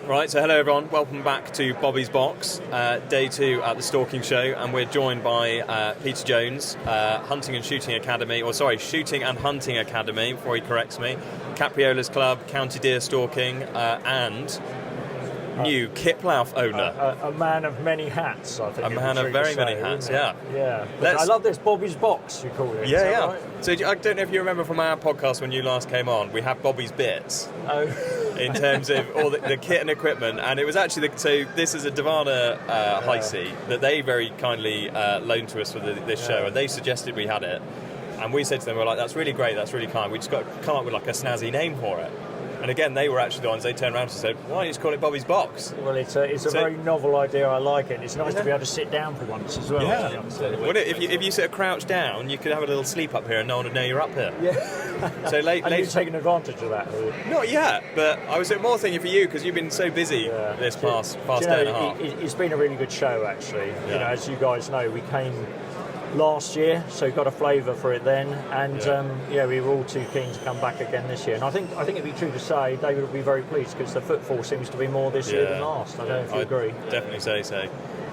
Right, so hello everyone, welcome back to Bobby's Box, day 2 at the Stalking show, and we're joined by Peter Jones, Shooting and Hunting Academy, before he corrects me, Capreolus Club, County Deer Stalking, and new Kiplauf owner. A man of many hats, I think. A man of very many hats, yeah. Yeah. I love this Bobby's Box, you call it. Yeah. Right? So I don't know if you remember from our podcast when you last came on, we had Bobby's Bits. Oh. In terms of all the kit and equipment, and it was actually so this is a Divana Heisey that they very kindly loaned to us for this show, and they suggested we had it, and we said to them, we're like, that's really great, that's really kind, we just got to come up with like a snazzy name for it. And again, they were actually the ones, they turned around and said, why don't you just call it Bobby's Box? Well, it's a very novel idea, I like it. It's nice to be able to sit down for once as well. Yeah. If you sort of crouch down, you could have a little sleep up here and no one would know you're up here. Yeah. So and you've taken advantage of that? Not yet, but I was more thinking for you, because you've been so busy this past day and a half. It's been a really good show, actually. Yeah. You know, as you guys know, we came last year, so got a flavour for it then, and we were all too keen to come back again this year. And I think it'd be true to say David will be very pleased, because the footfall seems to be more this year than last. I don't know if you agree. Definitely say so.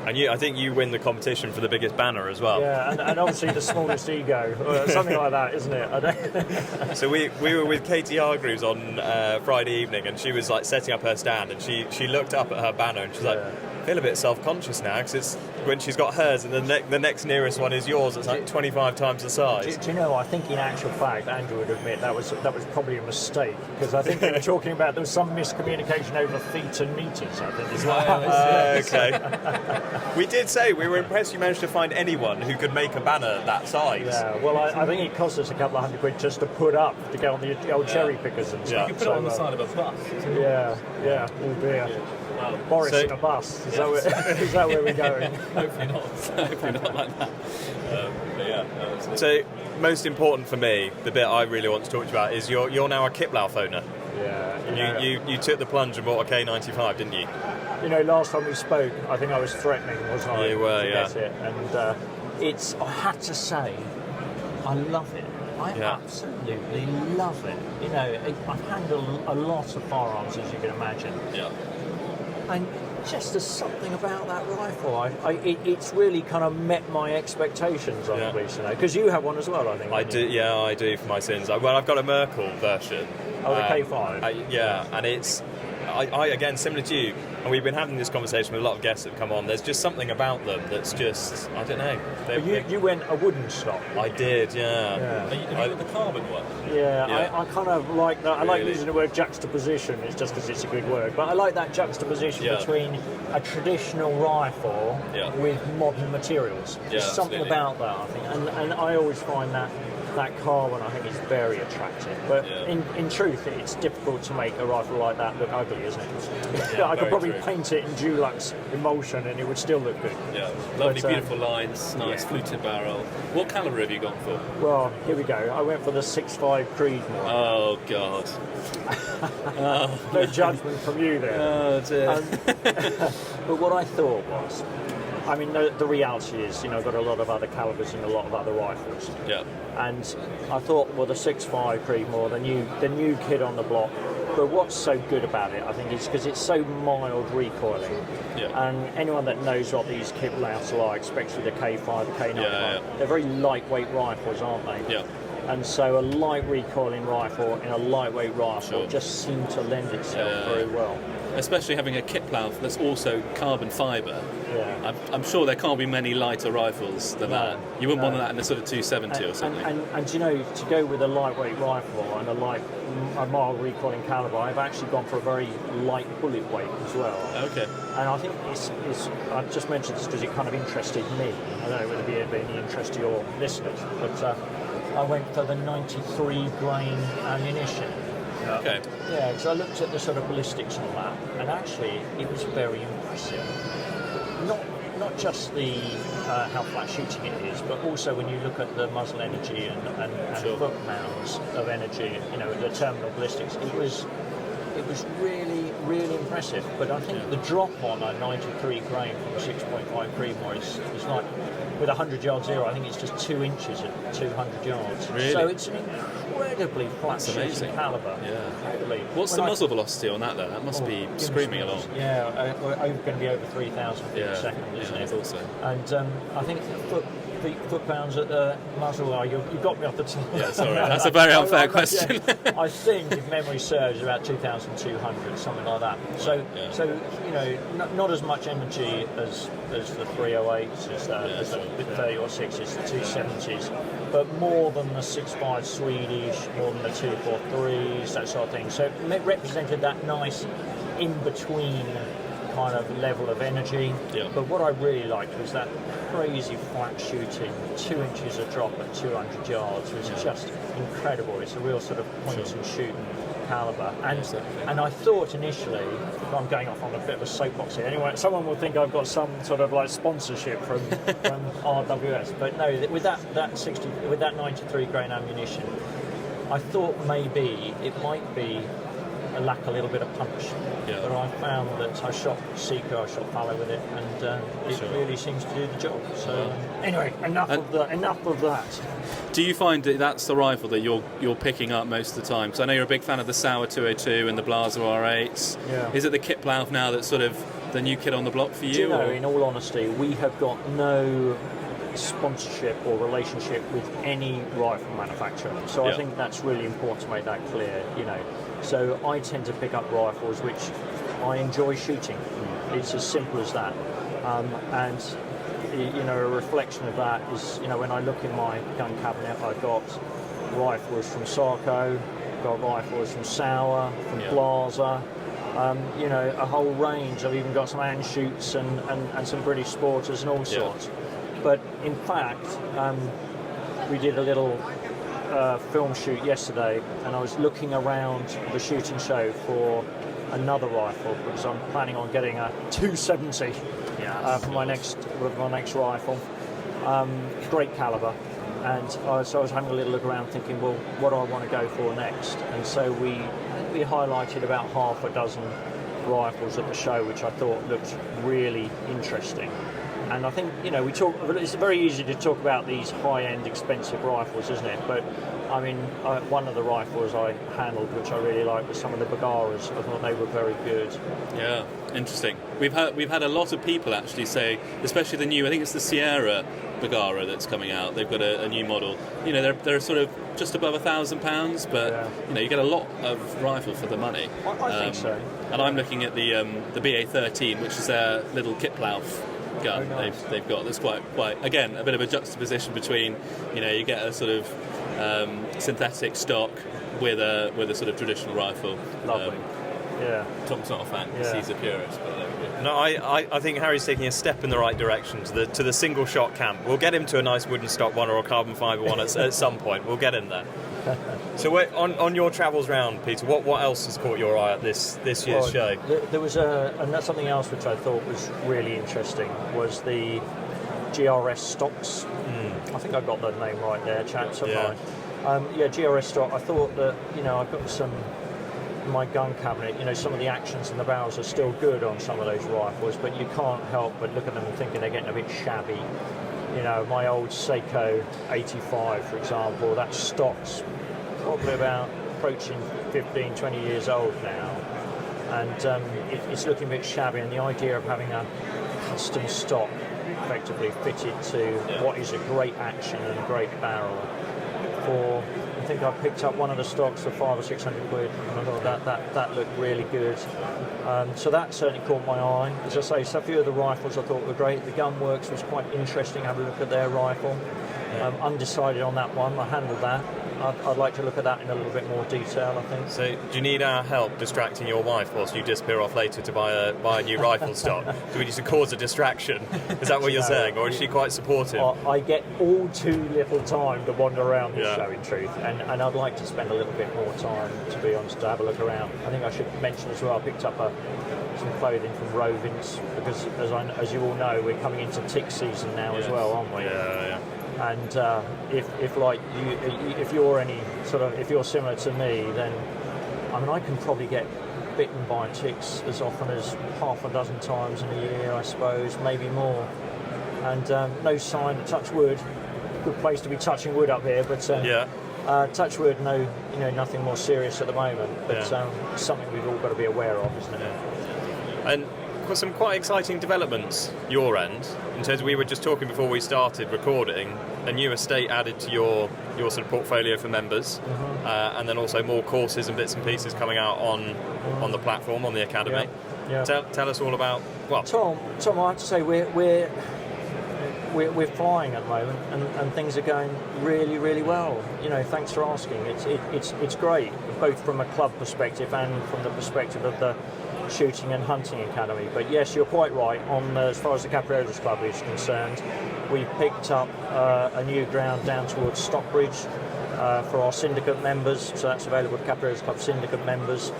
And I think you win the competition for the biggest banner as well. Yeah, and obviously the smallest ego, or something like that, isn't it? So we were with Katie Hargreaves on Friday evening, and she was like setting up her stand, and she looked up at her banner and she's like, I feel a bit self-conscious now, because it's when she's got hers and the next nearest one is yours. It's like 25 times the size. Do you know, I think in actual fact, Andrew would admit that was probably a mistake, because I think they were talking about there was some miscommunication over feet and metres, I think. Is Okay. We did say we were impressed you managed to find anyone who could make a banner that size. Yeah, well, I think it cost us a couple of £100 just to put up, to go on the old cherry pickers and stuff. You could put it on the side of a bus. Yeah, all dear. Wow. Boris in a bus. Is that where we're going? Hopefully not. Hopefully not like that. So, most important for me, the bit I really want to talk to you about is you're now a Kiplauf owner. Yeah. You took the plunge and bought a K95, didn't you? You know, last time we spoke, I think I was threatening, wasn't I? You were, yeah. It. And I have to say, I love it. I absolutely love it. You know, I've handled a lot of firearms, as you can imagine. Yeah. And just there's something about that rifle. It's really kind of met my expectations on the police, you know. Because you have one as well, I think. I do for my sins. I've got a Merkel version. Oh, the K5. And it's. I again, similar to you, and we've been having this conversation with a lot of guests that have come on, there's just something about them that's just, I don't know. You went a wooden stock. I did, yeah. Have you got the carbon one? Yeah. I kind of like that. I like using the word juxtaposition, it's just because it's a good word, but I like that juxtaposition between a traditional rifle with modern materials. There's something about that, I think, and I always find that carbon, I think, is very attractive. But in truth, it's difficult to make a rifle like that look ugly, isn't it? I could probably paint it in Dulux emulsion and it would still look good. Yeah, lovely, beautiful lines, nice fluted barrel. What calibre have you gone for? Well, here we go. I went for the 6.5 Creedmoor. Oh, God. No judgment from you there. Oh, dear. But what I thought was, I mean, the reality is, I've got a lot of other calibers and a lot of other rifles. Yeah. And I thought, well, the 6.5 Creedmoor, the new kid on the block. But what's so good about it, I think, is because it's so mild recoiling. Yeah. And anyone that knows what these Kiplaufs are like, especially the K5, the K95, they're very lightweight rifles, aren't they? Yeah. And so a light recoiling rifle in a lightweight rifle just seemed to lend itself very well. Especially having a Kiplauf that's also carbon fibre. Yeah. I'm sure there can't be many lighter rifles than that. You wouldn't want that in a sort of 270 or something. And to go with a lightweight rifle and a mild recoiling calibre, I've actually gone for a very light bullet weight as well. Okay. And I think it's I've just mentioned this because it kind of interested me. I don't know whether it'd be any interest to your listeners, but I went for the 93 grain ammunition. Okay. Yeah, because I looked at the sort of ballistics and all that, and actually it was very impressive. Not just the how flat shooting it is, but also when you look at the muzzle energy and foot mounds of energy, the terminal ballistics, it was really, really impressive. But I think the drop on a 93 grain from 6.5 Creedmoor is like, with 100 yard zero, I think it's just 2 inches at 200 yards. Really? So it's an incredible incredibly flat shooting caliber. Incredibly. What's the muzzle velocity on that, though? That must be screaming along. Yeah, we're going to be over 3,000 feet a second, isn't it? I thought so. And I think foot-pounds at the muzzle, you got me off the top. Yeah, sorry, that's a very unfair question. I think, if memory serves, about 2,200, something like that. So not as much energy as the 308s, as the 30 or 6s, the 270s, but more than the 6.5 Swedish, more than the 243s, that sort of thing. So it represented that nice in-between kind of level of energy. But what I really liked was that crazy flat shooting, 2 inches a drop at 200 yards was just incredible. It's a real sort of point and shoot caliber. And I thought initially, I'm going off on a bit of a soapbox here. Anyway, someone will think I've got some sort of like sponsorship from RWS, but no. With that 93 grain ammunition, I thought maybe it might be lack a little bit of punch, but I found that I shot Seeker, I shot fallow with it, and it really seems to do the job. So anyway, enough of that. Do you find that that's the rifle that you're picking up most of the time? Because I know you're a big fan of the Sauer 202 and the Blaser R8s. Yeah. Is it the Kiplauf now that's sort of the new kid on the block for you? Do you know, in all honesty, we have got no sponsorship or relationship with any rifle manufacturer. So I think that's really important to make that clear, So I tend to pick up rifles which I enjoy shooting. It's as simple as that. And a reflection of that is, when I look in my gun cabinet, I've got rifles from Sarco, got rifles from Sauer, from Blaser, a whole range. I've even got some Anschutz and some British Sporters and all sorts. But in fact, we did a little film shoot yesterday, and I was looking around the shooting show for another rifle because I'm planning on getting a 270 for my next rifle. Great caliber, and so I was having a little look around, thinking, well, what do I want to go for next? And so we highlighted about half a dozen rifles at the show, which I thought looked really interesting. And I think, it's very easy to talk about these high-end, expensive rifles, isn't it? But, I mean, one of the rifles I handled, which I really liked, was some of the Bagaras. I thought they were very good. Yeah, interesting. We've had a lot of people actually say, especially the new, I think it's the Sierra Bagara that's coming out. They've got a new model. They're sort of just above £1,000, but you get a lot of rifle for the money. I think so. And I'm looking at the BA-13, which is their little Kiplauf gun. Oh, nice. they've got. That's quite again a bit of a juxtaposition between you get a sort of synthetic stock with a sort of traditional rifle. Lovely. Tom's not a fan because he's a purist, but there we go. No, I think Harry's taking a step in the right direction to the single shot camp. We'll get him to a nice wooden stock one or a carbon fibre one at some point. We'll get him there. So on your travels round, Peter, what else has caught your eye at this year's show? There was something else which I thought was really interesting, was the GRS stocks. I think I got the name right there, chaps. GRS stock. I thought that I've got some in my gun cabinet. Some of the actions and the barrels are still good on some of those rifles, but you can't help but look at them and thinking they're getting a bit shabby. My old Seiko 85, for example, that stock's probably about approaching 15, 20 years old now, and it's looking a bit shabby, and the idea of having a custom stock effectively fitted to what is a great action and a great barrel I think I picked up one of the stocks for £500 or £600, and I thought that looked really good. So that certainly caught my eye. As I say, so a few of the rifles I thought were great. The Gunworks was quite interesting. Have a look at their rifle. Undecided on that one. I handled that. I'd like to look at that in a little bit more detail, I think. So, do you need our help distracting your wife whilst you disappear off later to buy a new rifle stock? Do we need to cause a distraction? Is that what you're saying, or is she quite supportive? I get all too little time to wander around this show, in truth, and I'd like to spend a little bit more time, to be honest, to have a look around. I think I should mention as well, I picked up some clothing from Rovins, because as you all know, we're coming into tick season now as well, aren't we? Yeah. And if you're similar to me, then I can probably get bitten by ticks as often as half a dozen times in a year, I suppose, maybe more. And no sign to touch wood. Good place to be touching wood up here, but Touch wood, nothing more serious at the moment, but it's something we've all got to be aware of, isn't it? And some quite exciting developments your end. In terms of, we were just talking before we started recording, a new estate added to your sort of portfolio for members, and then also more courses and bits and pieces coming out on the platform, on the academy. Yeah. Tell us all about. Well, Tom, I have to say we're flying at the moment, and things are going really, really well. Thanks for asking. It's great, both from a club perspective and from the perspective of the Shooting and Hunting Academy. But yes, you're quite right. As far as the Capreolus Club is concerned, we've picked up a new ground down towards Stockbridge for our syndicate members. So that's available to Capreolus Club syndicate members,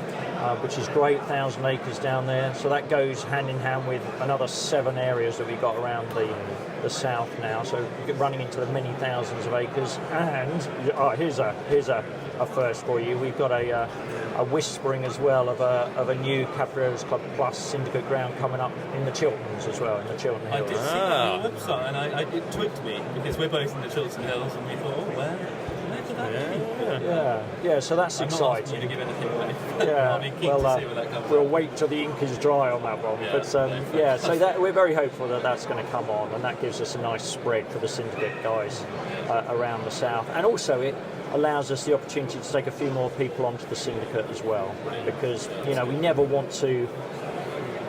which is great. 1,000 acres down there. So that goes hand in hand with another 7 areas that we've got around the south now. So we're running into the many thousands of acres. And here's a first for you. We've got a whispering as well of a new Capreolus Club Plus syndicate ground coming up in the Chilterns as well, in the Chiltern Hills. I did see that on the website, and it twigged me because we're both in the Chiltern Hills, and we thought, where could that be? Yeah. So that's exciting. I'm not asking you to give anything away. Yeah. I'll be keen to see where that comes. We'll wait till the ink is dry on that one. Yeah, so that we're very hopeful that that's going to come on, and that gives us a nice spread for the syndicate guys around the south, and also it allows us the opportunity to take a few more people onto the syndicate as well, because we never want to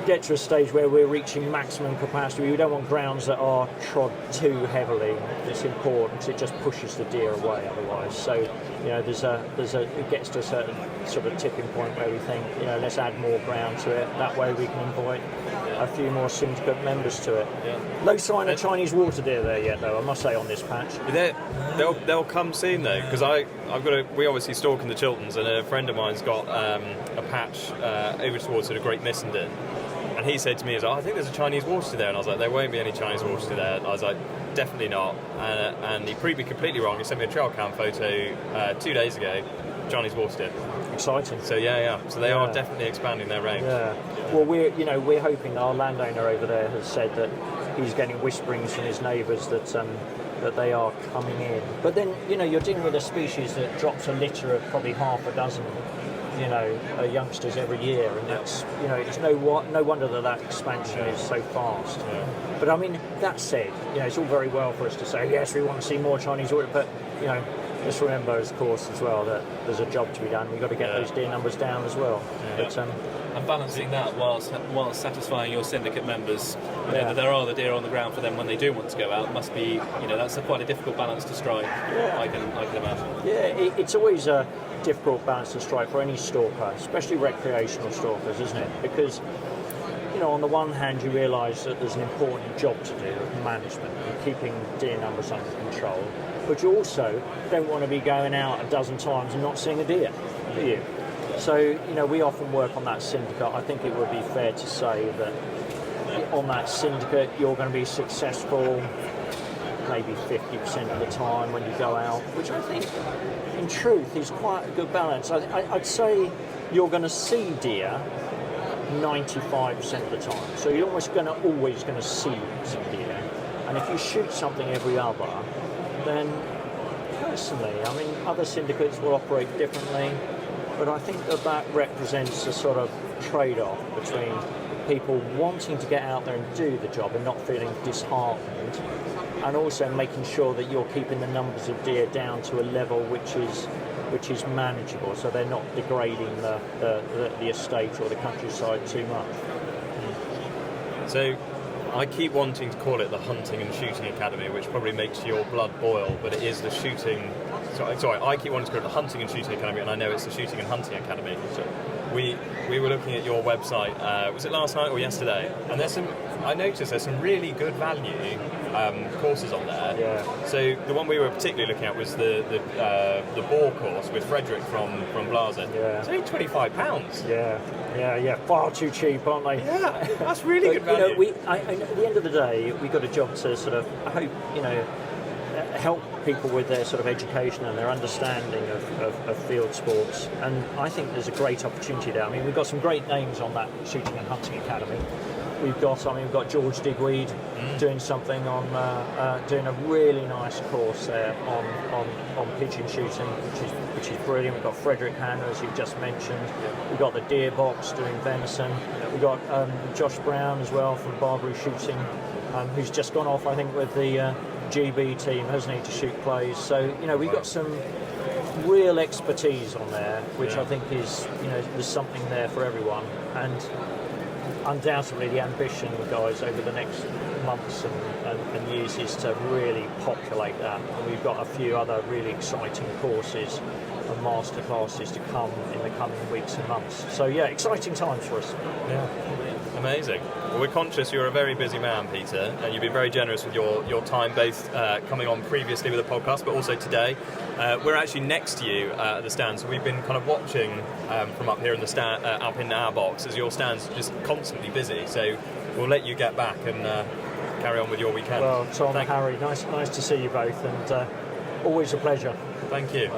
get to a stage where we're reaching maximum capacity. We don't want grounds that are trod too heavily. It's important. It just pushes the deer away otherwise. So it gets to a certain sort of tipping point where we think let's add more ground to it. That way we can invite a few more syndicate members to it. No sign of Chinese water deer there yet, though, I must say, on this patch. They'll come soon though, because we obviously stalk in the Chilterns, and a friend of mine's got a patch over towards sort of Great Missenden, and he said to me, I think there's a Chinese water deer there, and I was like, there won't be any Chinese water deer there. I was like, definitely not, and he proved me completely wrong. He sent me a trail cam photo 2 days ago, Chinese water deer. Exciting. So so they are definitely expanding their range. Yeah. Well, we're hoping our landowner over there has said that he's getting whisperings from his neighbours that they are coming in. But then you're dealing with a species that drops a litter of probably half a dozen youngsters every year, and that's it's no wonder that expansion is so fast. Yeah. But I mean, that said, it's all very well for us to say yes, we want to see more Chinese water, but let's remember, of course, as well, that there's a job to be done. We've got to get those deer numbers down as well. Yeah. But, and balancing that whilst satisfying your syndicate members, that there are the deer on the ground for them when they do want to go out, must be, that's quite a difficult balance to strike. Yeah. I can imagine. Yeah, it's always a difficult balance to strike for any stalker, especially recreational stalkers, isn't it? Because on the one hand, you realise that there's an important job to do of management and keeping deer numbers under control, but you also don't want to be going out a dozen times and not seeing a deer, do you? So, we often work on that syndicate. I think it would be fair to say that on that syndicate, you're going to be successful maybe 50% of the time when you go out, which I think, in truth, is quite a good balance. I'd say you're going to see deer 95% of the time. So you're always going to see some deer. And if you shoot something every other, then personally, other syndicates will operate differently, but I think that represents a sort of trade-off between people wanting to get out there and do the job and not feeling disheartened, and also making sure that you're keeping the numbers of deer down to a level which is manageable, so they're not degrading the estate or the countryside too much. So I keep wanting to call it the Hunting and Shooting Academy, which probably makes your blood boil, but it is the Shooting... Sorry, I keep wanting to call it the Hunting and Shooting Academy, and I know it's the Shooting and Hunting Academy. So we were looking at your website, was it last night or yesterday? And I noticed there's some really good value courses on there. Yeah. So the one we were particularly looking at was the boar course with Frederick from Blasen. Yeah. It's only £25. Yeah, far too cheap, aren't they? Yeah, that's really good value. At the end of the day, we've got a job to sort of, I hope, help people with their sort of education and their understanding of field sports. And I think there's a great opportunity there. We've got some great names on that Shooting and Hunting Academy. we've got George Digweed doing something on doing a really nice course there on pigeon shooting, which is brilliant. We've got Frederick Hanna, as you've just mentioned. We've got the Deer Box doing venison. We've got Josh Brown as well from Barbary Shooting, who's just gone off, I think, with the GB team, hasn't he, to shoot plays. So we've got some real expertise on there, which I think is there's something there for everyone. And undoubtedly the ambition, guys, over the next months and years is to really populate that. And we've got a few other really exciting courses and master classes to come in the coming weeks and months. So yeah, exciting times for us. Yeah, amazing. Well, we're conscious you're a very busy man, Peter, and you've been very generous with your time, both coming on previously with the podcast, but also today. We're actually next to you at the stand, so we've been kind of watching from up here in the stand, up in our box, as your stand's just constantly busy. So we'll let you get back and carry on with your weekend. Well, Tom, Harry, nice to see you both, and always a pleasure. Thank you.